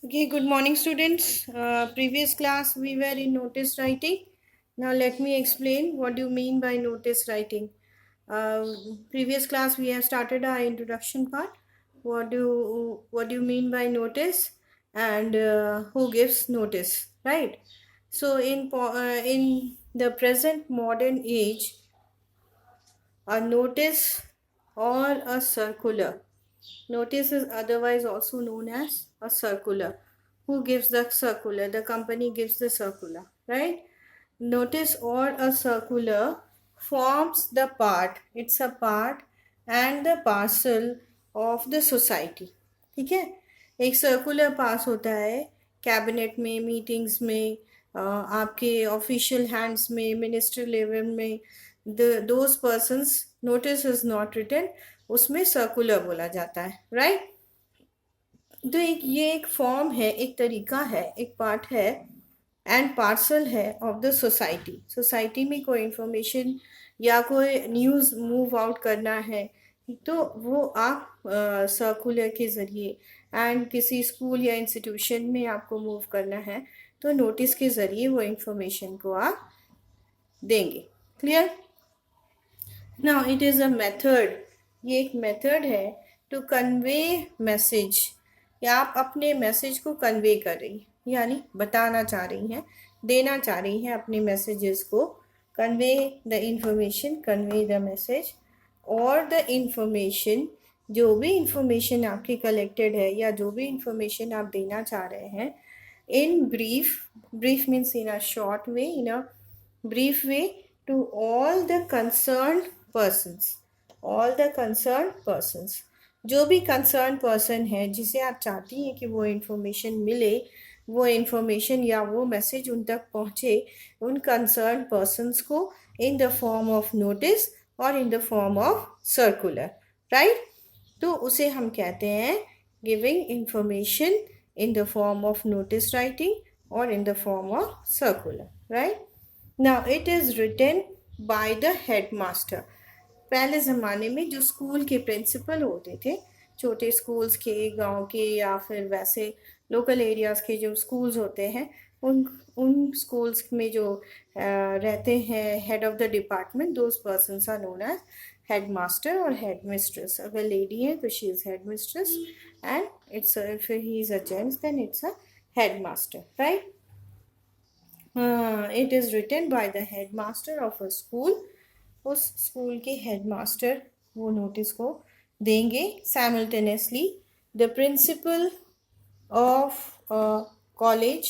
Okay, good morning, students. Previous class we were in notice writing. Now let me explain what do you mean by notice writing. Uh, Previous class we have started our introduction part. What do you mean by notice and who gives notice, right? So in the present modern age, a notice or a circular. Notice is otherwise also known as a circular. Who gives the circular? The company gives the circular, right? Notice or a circular forms the part. It's a part and the parcel of the society. ठीक है, एक circular पास होता है cabinet में, meetings में, आपके official hands में, minister level में. Those persons notice is not written, उसमें सर्कुलर बोला जाता है, राइट. तो ये एक फॉर्म है, एक तरीका है, एक पार्ट है एंड पार्सल है ऑफ द सोसाइटी. सोसाइटी में कोई इंफॉर्मेशन या कोई न्यूज़ मूव आउट करना है तो वो आप सर्कुलर के ज़रिए, एंड किसी स्कूल या इंस्टीट्यूशन में आपको मूव करना है तो नोटिस के ज़रिए वो इंफॉर्मेशन को आप देंगे. Clear. Now it is a method. ये एक मेथड है टू कन्वे मैसेज, या आप अपने मैसेज को कन्वे कर रही हैं, यानी बताना चाह रही हैं, देना चाह रही हैं अपने मैसेजेस को. Convey the information, convey the message और द इंफॉर्मेशन. जो भी इंफॉर्मेशन आपकी कलेक्टेड है या जो भी इंफॉर्मेशन आप देना चाह रहे हैं, in brief. Brief means in a short way, in a brief way to all the concerned persons. all the concerned persons, जो भी concerned person है जिसे आप चाहती हैं कि वो information मिले, वो information या वो message उन तक पहुँचे, उन concerned persons को in the form of notice और in the form of circular, right. तो उसे हम कहते हैं giving information in the form of notice writing or in the form of circular, right. Now it is written by the headmaster. पहले ज़माने में जो स्कूल के प्रिंसिपल होते थे, छोटे स्कूल्स के, गांव के या फिर वैसे लोकल एरियाज़ के जो स्कूल्स होते हैं, उन स्कूल्स में जो रहते हैं head of the department, those persons are known as headmaster और हेडमिस्ट्रेस. अगर लेडी है तो she is headmistress, and it's if he is a gents then it's a headmaster, right. It is written by the headmaster of a school. उस school के headmaster वो notice को देंगे. Simultaneously the principal of college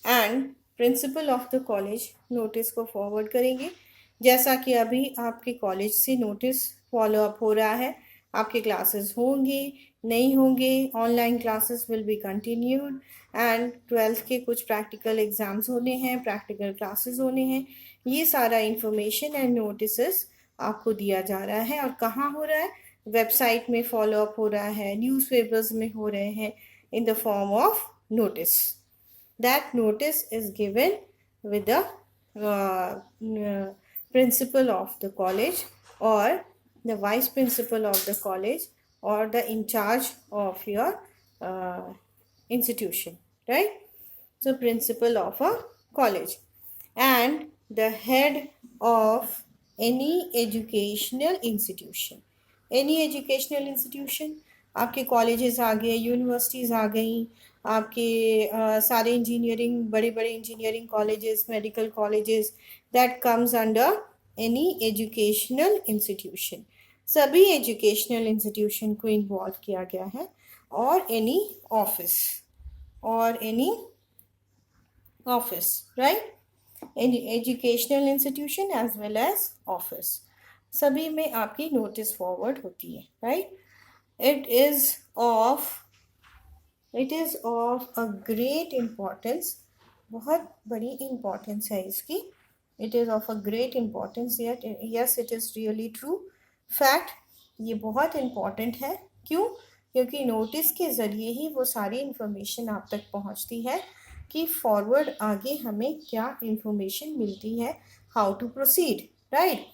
and principal of the college notice को forward करेंगे. जैसा कि अभी आपके कॉलेज से नोटिस फॉलो अप हो रहा है, आपके क्लासेस होंगे, नहीं होंगे, online classes will be continued, and 12th के कुछ प्रैक्टिकल एग्ज़ाम्स होने हैं, प्रैक्टिकल क्लासेस होने हैं. ये सारा इंफॉर्मेशन एंड नोटिस आपको दिया जा रहा है. और कहाँ हो रहा है? वेबसाइट में फॉलो अप हो रहा है, न्यूज़पेपर्स में हो रहे हैं, in the form of notice. That notice is given with the principal of the college or the vice principal of the college or the in charge of your institution, right. So principal of a college and the head of any educational institution. Any educational institution, आपके colleges आ गए, universities आ गई, आपके सारे engineering, बड़े बड़े engineering colleges, medical colleges, that comes under any educational institution. सभी एजुकेशनल इंस्टीट्यूशन को इन्वॉल्व किया गया है. और एनी ऑफिस, और any office, right. Any educational institution as well as office, सभी में आपकी नोटिस फॉरवर्ड होती है, राइट. It is of a great importance. बहुत बड़ी इम्पॉर्टेंस है इसकी. It is of a great importance. Yes, it is really true fact. ये बहुत इम्पॉर्टेंट है. क्यों? क्योंकि नोटिस के ज़रिए ही वो सारी इन्फॉर्मेशन आप तक पहुंचती है कि फॉरवर्ड आगे हमें क्या इन्फॉर्मेशन मिलती है, how to proceed, right.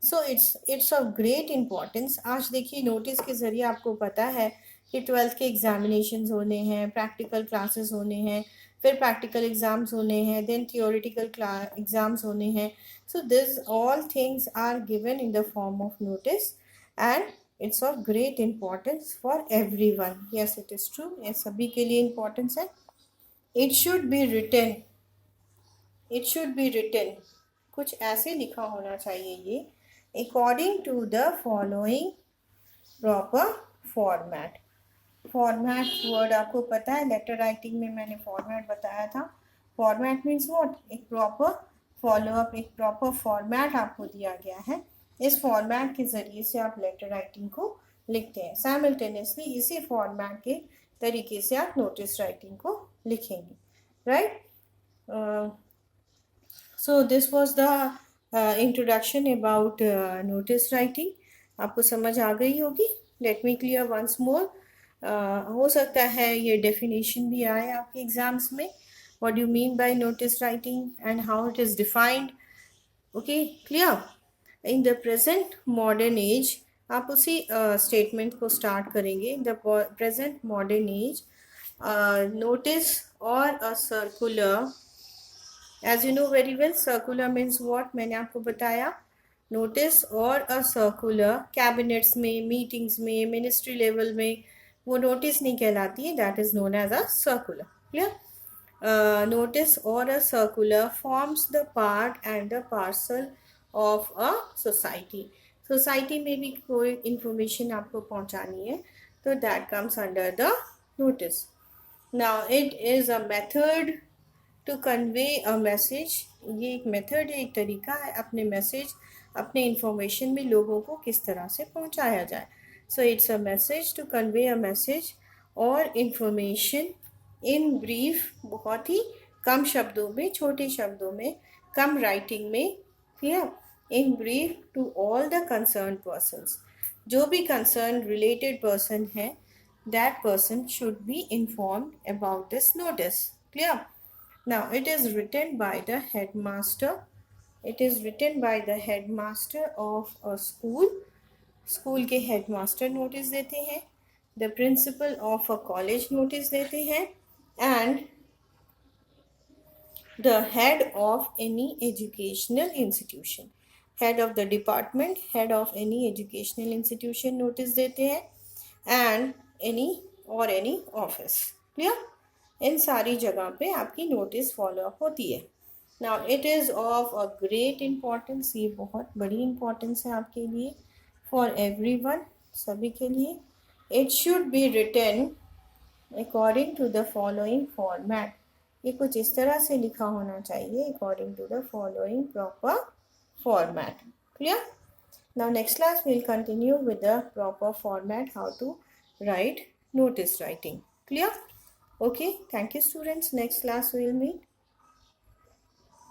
So it's of great importance. आज देखिए, नोटिस के ज़रिए आपको पता है कि 12th के एग्जामिनेशंस होने हैं, प्रैक्टिकल क्लासेस होने हैं, फिर प्रैक्टिकल एग्ज़ाम्स होने हैं, देन थियोरिटिकल एग्ज़ाम्स होने हैं. So this all things are given in the form of notice and it's of great importance for everyone. Yes, it is true, ये सभी के लिए इम्पॉर्टेंस है. It should be written, it should be written, कुछ ऐसे लिखा होना चाहिए ये, according to the following proper format. Format word आपको पता है, लेटर राइटिंग में मैंने फॉर्मेट बताया था. फॉर्मेट मीन्स व्हाट, एक प्रॉपर फॉलोअप, एक प्रॉपर फॉर्मेट आपको दिया गया है. इस फॉर्मेट के ज़रिए से आप लेटर राइटिंग को लिखते हैं. साइमल्टेनियसली इसी फॉर्मेट के तरीके से आप नोटिस राइटिंग को लिखेंगे, right. So this was the introduction about notice writing. आपको समझ आ गई होगी. Let me clear once more. हो सकता है ये डेफिनेशन भी आए आपके एग्जाम्स में. What you mean by notice writing and how it is defined. Okay, clear. In the present modern age, आप उसी स्टेटमेंट को स्टार्ट करेंगे. In the present modern age, notice और a circular, as you know very well, circular means what, मैंने आपको बताया. Notice और a circular cabinets में, मीटिंग्स में, मिनिस्ट्री लेवल में वो नोटिस नहीं कहलाती है. That is known as a circular. Clear. Notice और a circular forms the part and the parcel of a society. Society में भी कोई इंफॉर्मेशन आपको पहुंचानी है तो that comes under the notice. Now it is a method to convey a message. ये एक मेथड है, एक तरीका है अपने मैसेज, अपने इंफॉर्मेशन में लोगों को किस तरह से पहुंचाया जाए. So it's a message to convey a message और इंफॉर्मेशन इन ब्रीफ, बहुत ही कम शब्दों में, छोटे शब्दों में, कम राइटिंग में. Clear. In brief to all the concern persons, जो भी कंसर्न रिलेटेड पर्सन है, that person should be informed about this notice. Clear. Now it is written by the headmaster. It is written by the headmaster of a school. School के headmaster notice देते हैं. The principal of a college notice देते हैं. And the head of any educational institution, head of the department, head of any educational institution notice देते हैं. And any office. Clear. इन सारी जगह पे आपकी नोटिस फॉलोअप होती है. Now it is of a great importance, ये बहुत बड़ी इम्पॉर्टेंस है आपके लिए, फॉर एवरीवन, सभी के लिए. It should be written according to the following format. ये कुछ इस तरह से लिखा होना चाहिए, according to the following proper format. Clear. Now next class we will continue with the proper format, how to write notice writing. Clear? Okay, thank you students. Next class we will meet.